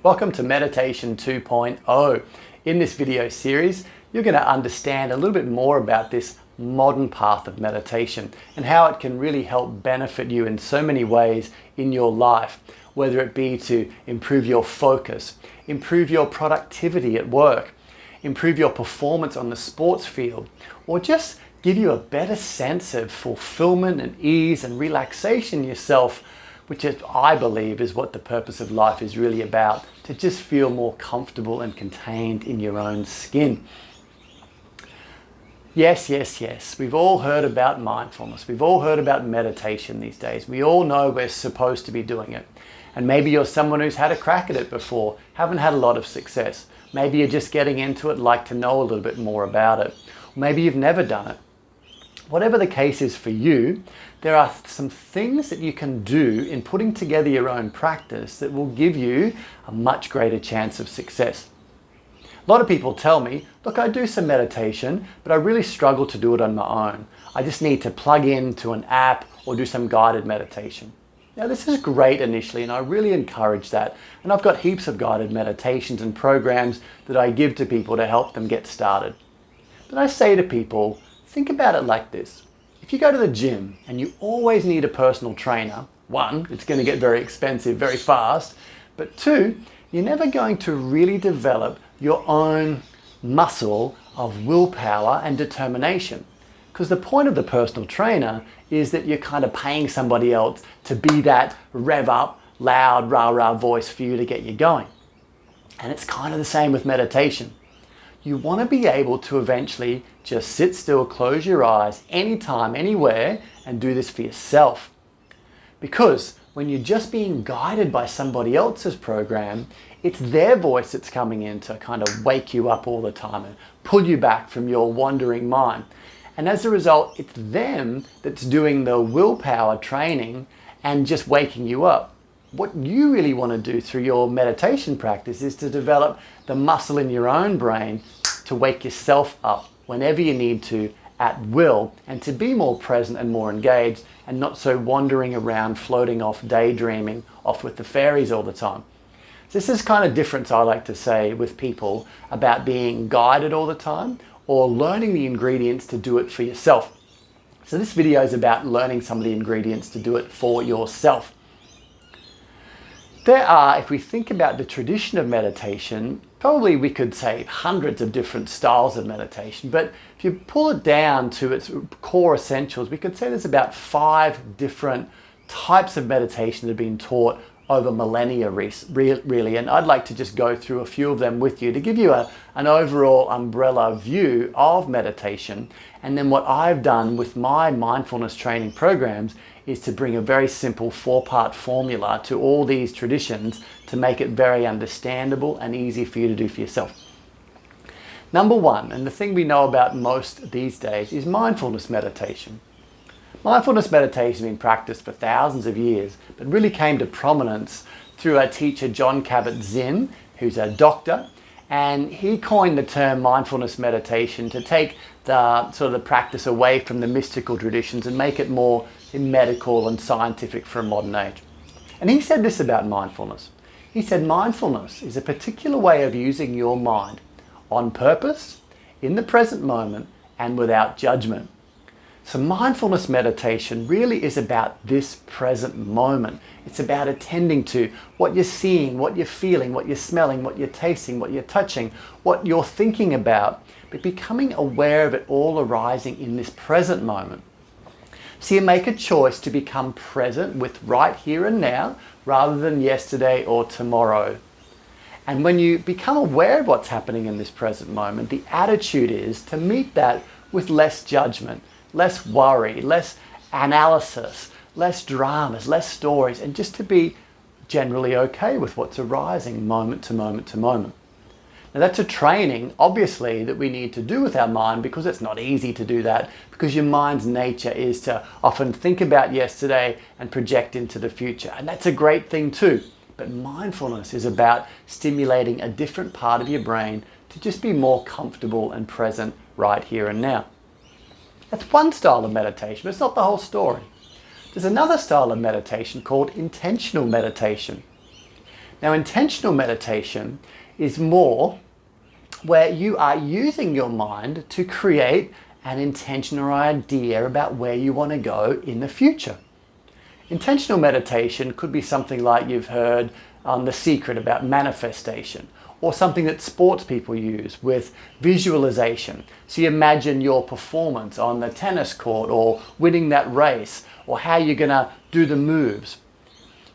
Welcome to Meditation 2.0. In this video series, you're going to understand a little bit more about this modern path of meditation and how it can really help benefit you in so many ways in your life, whether it be to improve your focus, improve your productivity at work, improve your performance on the sports field, or just give you a better sense of fulfillment and ease and relaxation yourself, which is, I believe, is what the purpose of life is really about, to just feel more comfortable and contained in your own skin. Yes. We've all heard about mindfulness. We've all heard about meditation these days. We all know we're supposed to be doing it. And maybe you're someone who's had a crack at it before, haven't had a lot of success. Maybe you're just getting into it, like to know a little bit more about it. Maybe you've never done it. Whatever the case is for you, there are some things that you can do in putting together your own practice that will give you a much greater chance of success. A lot of people tell me, look, I do some meditation, but I really struggle to do it on my own. I just need to plug into an app or do some guided meditation. Now, this is great initially, and I really encourage that. And I've got heaps of guided meditations and programs that I give to people to help them get started. But I say to people, think about it like this. If you go to the gym and you always need a personal trainer, one, it's going to get very expensive very fast, but two, you're never going to really develop your own muscle of willpower and determination. Because the point of the personal trainer is that you're kind of paying somebody else to be that rev up, loud, rah-rah voice for you to get you going. And it's kind of the same with meditation. You want to be able to eventually just sit still, close your eyes, anytime, anywhere, and do this for yourself. Because when you're just being guided by somebody else's program, it's their voice that's coming in to kind of wake you up all the time and pull you back from your wandering mind. And as a result, it's them that's doing the willpower training and just waking you up. What you really want to do through your meditation practice is to develop the muscle in your own brain to wake yourself up whenever you need to, at will, and to be more present and more engaged and not so wandering around, floating off, daydreaming off with the fairies all the time. This is kind of difference, I like to say, with people about being guided all the time or learning the ingredients to do it for yourself. So this video is about learning some of the ingredients to do it for yourself. There are, if we think about the tradition of meditation, probably we could say hundreds of different styles of meditation, but if you pull it down to its core essentials, we could say there's about 5 different types of meditation that have been taught over millennia really, and I'd like to just go through a few of them with you to give you an overall umbrella view of meditation. And then what I've done with my mindfulness training programs is to bring a very simple 4-part formula to all these traditions to make it very understandable and easy for you to do for yourself. Number 1, and the thing we know about most these days, is mindfulness meditation. Mindfulness meditation has been practiced for thousands of years, but really came to prominence through our teacher Jon Kabat-Zinn, who's a doctor, and he coined the term mindfulness meditation to take the sort of the practice away from the mystical traditions and make it more medical and scientific for a modern age. And he said this about mindfulness. He said mindfulness is a particular way of using your mind on purpose, in the present moment, and without judgment. So mindfulness meditation really is about this present moment. It's about attending to what you're seeing, what you're feeling, what you're smelling, what you're tasting, what you're touching, what you're thinking about, but becoming aware of it all arising in this present moment. So you make a choice to become present with right here and now rather than yesterday or tomorrow. And when you become aware of what's happening in this present moment, the attitude is to meet that with less judgment, less worry, less analysis, less dramas, less stories, and just to be generally okay with what's arising moment to moment to moment. Now that's a training, obviously, that we need to do with our mind, because it's not easy to do that, because your mind's nature is to often think about yesterday and project into the future. And that's a great thing too. But mindfulness is about stimulating a different part of your brain to just be more comfortable and present right here and now. That's one style of meditation, but it's not the whole story. There's another style of meditation called intentional meditation. Now, intentional meditation is more where you are using your mind to create an intention or idea about where you want to go in the future. Intentional meditation could be something like you've heard on The Secret about manifestation, or something that sports people use with visualization. So you imagine your performance on the tennis court, or winning that race, or how you're going to do the moves.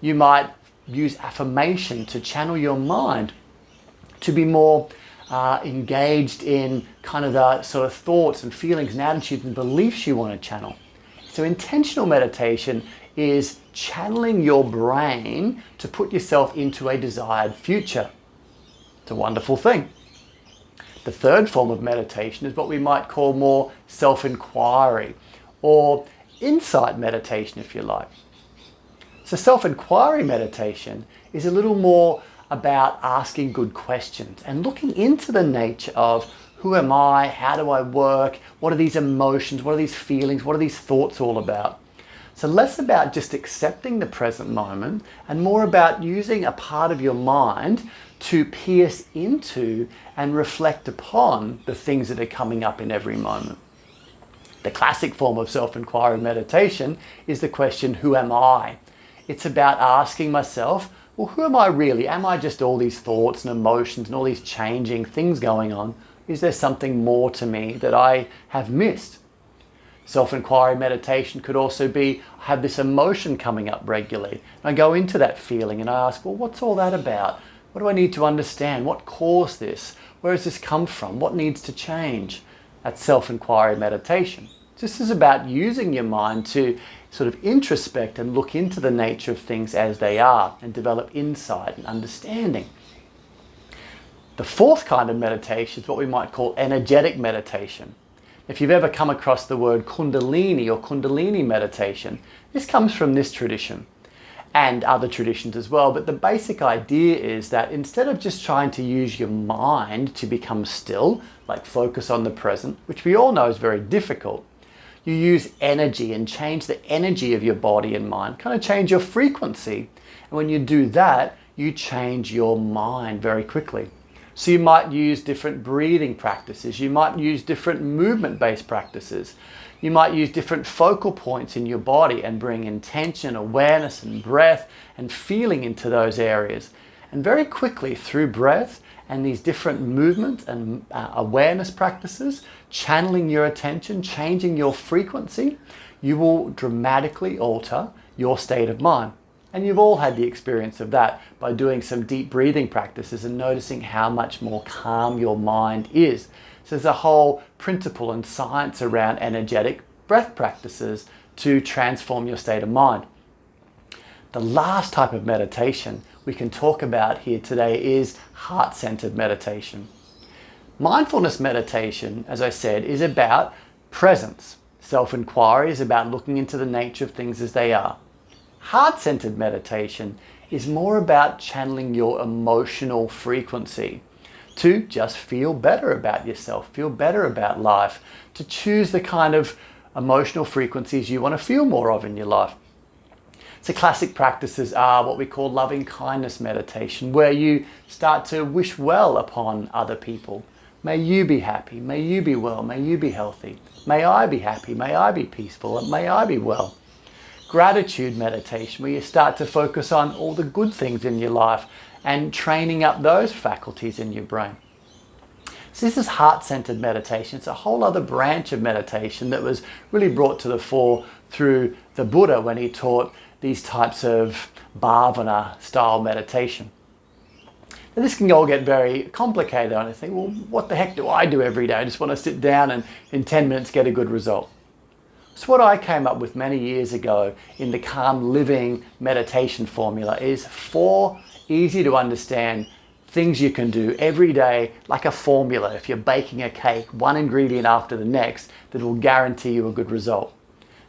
You might use affirmation to channel your mind to be more engaged in kind of the sort of thoughts and feelings and attitudes and beliefs you want to channel. So intentional meditation is channeling your brain to put yourself into a desired future. It's a wonderful thing. The third form of meditation is what we might call more self-inquiry, or insight meditation, if you like. So self-inquiry meditation is a little more about asking good questions and looking into the nature of who am I, how do I work, what are these emotions, what are these feelings, what are these thoughts all about. So less about just accepting the present moment and more about using a part of your mind to pierce into and reflect upon the things that are coming up in every moment. The classic form of self-inquiry meditation is the question, who am I? It's about asking myself, well, who am I really? Am I just all these thoughts and emotions and all these changing things going on? Is there something more to me that I have missed? Self-inquiry meditation could also be, I have this emotion coming up regularly. And I go into that feeling and I ask, well, what's all that about? What do I need to understand? What caused this? Where has this come from? What needs to change? That's self-inquiry meditation. This is about using your mind to sort of introspect and look into the nature of things as they are and develop insight and understanding. The fourth kind of meditation is what we might call energetic meditation. If you've ever come across the word Kundalini or Kundalini meditation, this comes from this tradition and other traditions as well. But the basic idea is that instead of just trying to use your mind to become still, like focus on the present, which we all know is very difficult, you use energy and change the energy of your body and mind, kind of change your frequency. And when you do that, you change your mind very quickly. So you might use different breathing practices. You might use different movement-based practices. You might use different focal points in your body and bring intention, awareness, and breath and feeling into those areas. And very quickly through breath and these different movement and awareness practices, channeling your attention, changing your frequency, you will dramatically alter your state of mind. And you've all had the experience of that by doing some deep breathing practices and noticing how much more calm your mind is. So there's a whole principle and science around energetic breath practices to transform your state of mind. The last type of meditation we can talk about here today is heart-centered meditation. Mindfulness meditation, as I said, is about presence. Self-inquiry is about looking into the nature of things as they are. Heart-centered meditation is more about channeling your emotional frequency to just feel better about yourself, feel better about life, to choose the kind of emotional frequencies you want to feel more of in your life. So classic practices are what we call loving kindness meditation, where you start to wish well upon other people. May you be happy, may you be well, may you be healthy. May I be happy, may I be peaceful, and may I be well. Gratitude meditation, where you start to focus on all the good things in your life and training up those faculties in your brain. So this is heart-centered meditation. It's a whole other branch of meditation that was really brought to the fore through the Buddha when he taught these types of bhavana style meditation. Now this can all get very complicated and I think, well, what the heck do I do every day? I just want to sit down and in 10 minutes get a good result. So what I came up with many years ago in the Calm Living meditation formula is 4 easy to understand things you can do every day, like a formula. If you're baking a cake, one ingredient after the next that will guarantee you a good result.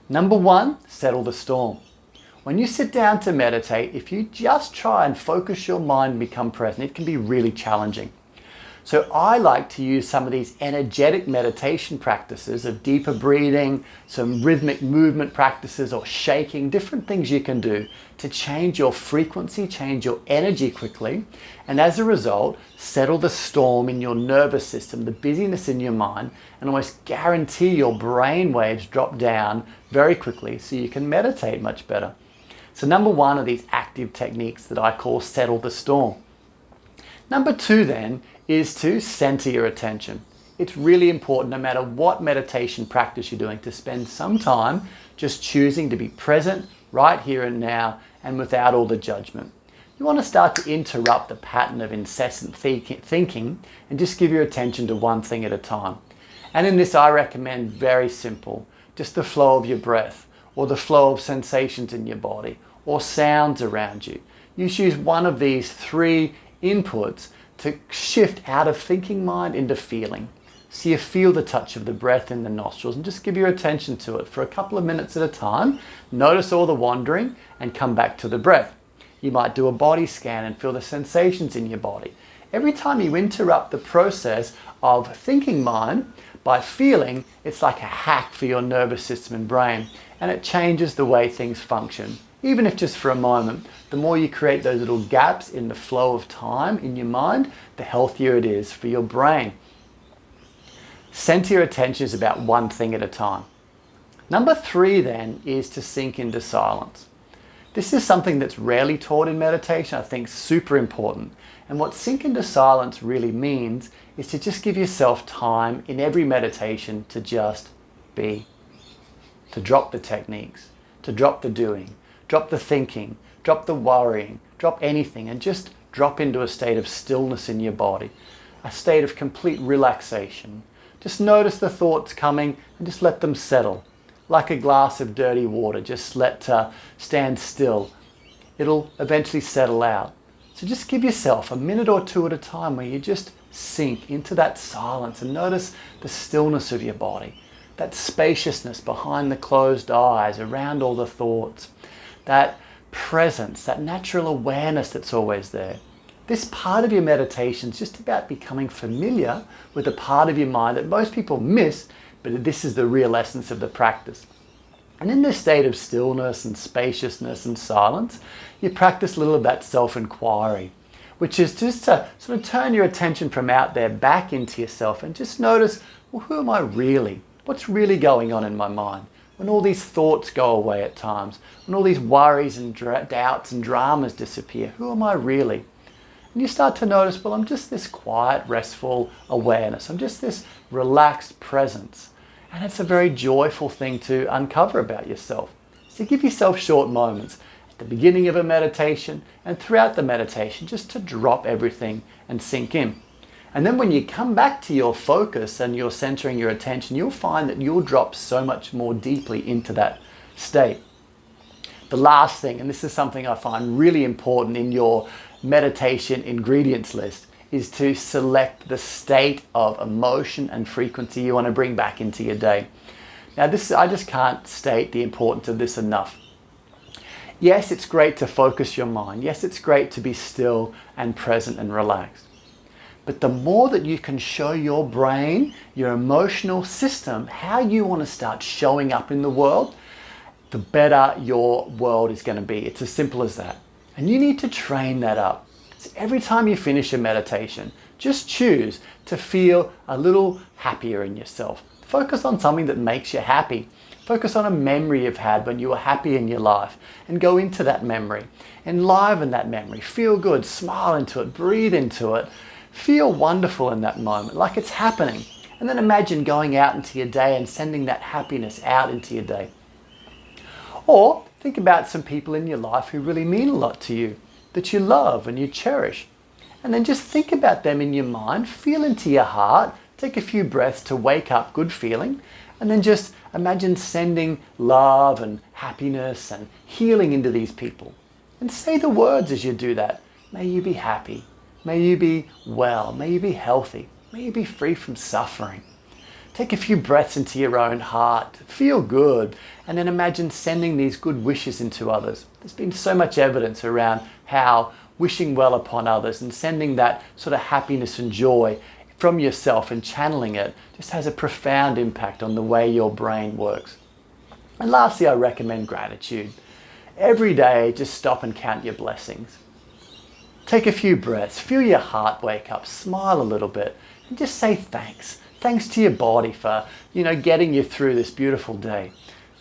Number 1, settle the storm. When you sit down to meditate, if you just try and focus your mind and become present, it can be really challenging. So I like to use some of these energetic meditation practices of deeper breathing, some rhythmic movement practices or shaking, different things you can do to change your frequency, change your energy quickly, and as a result, settle the storm in your nervous system, the busyness in your mind, and almost guarantee your brain waves drop down very quickly so you can meditate much better. So number one are these active techniques that I call settle the storm. Number two then is to center your attention. It's really important, no matter what meditation practice you're doing, to spend some time just choosing to be present right here and now and without all the judgment. You want to start to interrupt the pattern of incessant thinking and just give your attention to one thing at a time. And in this I recommend very simple, just the flow of your breath or the flow of sensations in your body or sounds around you. You choose one of these three inputs to shift out of thinking mind into feeling. So you feel the touch of the breath in the nostrils and just give your attention to it for a couple of minutes at a time. Notice all the wandering and come back to the breath. You might do a body scan and feel the sensations in your body. Every time you interrupt the process of thinking mind by feeling, it's like a hack for your nervous system and brain, and it changes the way things function. Even if just for a moment, the more you create those little gaps in the flow of time in your mind, the healthier it is for your brain. Center your attention is about one thing at a time. Number three then is to sink into silence. This is something that's rarely taught in meditation, I think super important. And what sink into silence really means is to just give yourself time in every meditation to just be, to drop the techniques, to drop the doing, drop the thinking, drop the worrying, drop anything, and just drop into a state of stillness in your body, a state of complete relaxation. Just notice the thoughts coming and just let them settle. Like a glass of dirty water, just let stand still. It'll eventually settle out. So just give yourself a minute or two at a time where you just sink into that silence and notice the stillness of your body, that spaciousness behind the closed eyes, around all the thoughts, that presence, that natural awareness that's always there. This part of your meditation is just about becoming familiar with a part of your mind that most people miss, but this is the real essence of the practice. And in this state of stillness and spaciousness and silence, you practice a little of that self-inquiry, which is just to sort of turn your attention from out there back into yourself and just notice, well, who am I really? What's really going on in my mind? When all these thoughts go away at times, when all these worries and doubts and dramas disappear, who am I really? And you start to notice, well, I'm just this quiet, restful awareness. I'm just this relaxed presence. And it's a very joyful thing to uncover about yourself. So give yourself short moments at the beginning of a meditation and throughout the meditation just to drop everything and sink in. And then when you come back to your focus and you're centering your attention, you'll find that you'll drop so much more deeply into that state. The last thing, and this is something I find really important in your meditation ingredients list, is to select the state of emotion and frequency you want to bring back into your day. Now I just can't state the importance of this enough. Yes, it's great to focus your mind. Yes, it's great to be still and present and relaxed. But the more that you can show your brain, your emotional system, how you want to start showing up in the world, the better your world is going to be. It's as simple as that. And you need to train that up. So every time you finish a meditation, just choose to feel a little happier in yourself. Focus on something that makes you happy. Focus on a memory you've had when you were happy in your life and go into that memory. Enliven that memory. Feel good. Smile into it. Breathe into it. Feel wonderful in that moment, like it's happening. And then imagine going out into your day and sending that happiness out into your day. Or think about some people in your life who really mean a lot to you, that you love and you cherish. And then just think about them in your mind, feel into your heart, take a few breaths to wake up good feeling, and then just imagine sending love and happiness and healing into these people. And say the words as you do that. May you be happy. May you be well. May you be healthy. May you be free from suffering. Take a few breaths into your own heart. Feel good. And then imagine sending these good wishes into others. There's been so much evidence around how wishing well upon others and sending that sort of happiness and joy from yourself and channeling it just has a profound impact on the way your brain works. And lastly, I recommend gratitude. Every day, just stop and count your blessings. Take a few breaths, feel your heart wake up, smile a little bit, and just say thanks. Thanks to your body for, getting you through this beautiful day.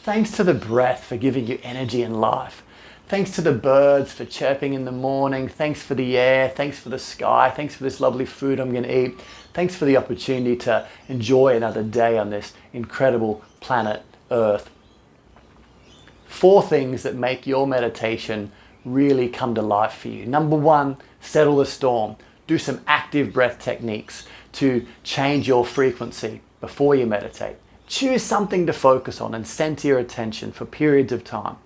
Thanks to the breath for giving you energy and life. Thanks to the birds for chirping in the morning. Thanks for the air. Thanks for the sky. Thanks for this lovely food I'm going to eat. Thanks for the opportunity to enjoy another day on this incredible planet Earth. 4 things that make your meditation really come to life for you. Number 1, settle the storm. Do some active breath techniques to change your frequency before you meditate. Choose something to focus on and center your attention for periods of time.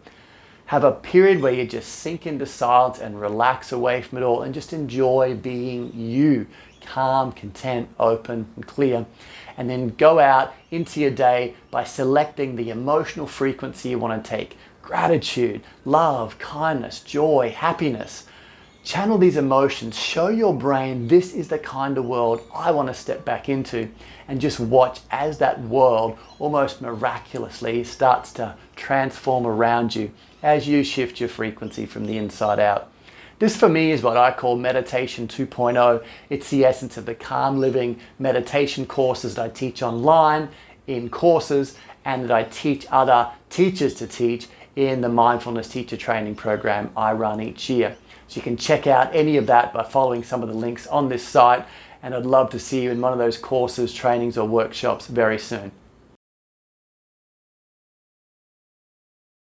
Have a period where you just sink into silence and relax away from it all and just enjoy being you, calm, content, open, and clear. And then go out into your day by selecting the emotional frequency you want to take. Gratitude, love, kindness, joy, happiness. Channel these emotions. Show your brain this is the kind of world I want to step back into, and just watch as that world almost miraculously starts to transform around you as you shift your frequency from the inside out. This for me is what I call meditation 2.0. It's the essence of the Calm Living meditation courses that I teach online in courses, and that I teach other teachers to teach in the mindfulness teacher training program I run each year. So you can check out any of that by following some of the links on this site, and I'd love to see you in one of those courses, trainings, or workshops very soon.